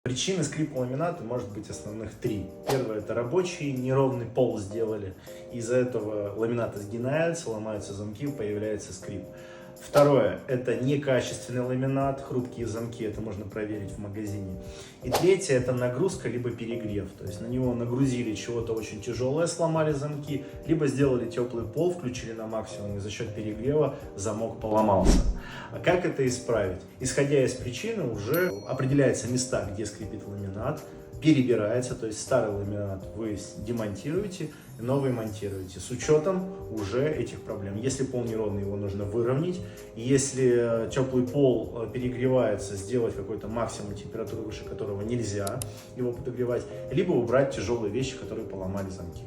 Причины скрипа ламината может быть основных три. Первое — это рабочий, неровный пол сделали. Из-за этого ламинат сгинается, ломаются замки, появляется скрип. Второе — это некачественный ламинат, хрупкие замки, это можно проверить в магазине. И третье — это нагрузка либо перегрев. То есть на него нагрузили чего-то очень тяжелое, сломали замки, либо сделали теплый пол, включили на максимум, и за счет перегрева замок поломался. А как это исправить? Исходя из причины, уже определяются места, где скрипит ламинат, перебирается, то есть старый ламинат вы демонтируете, новый монтируете, с учетом уже этих проблем. Если пол неровный, его нужно выровнять. Если теплый пол перегревается, сделать какой-то максимум температуры, выше которого нельзя его подогревать, либо убрать тяжелые вещи, которые поломали замки.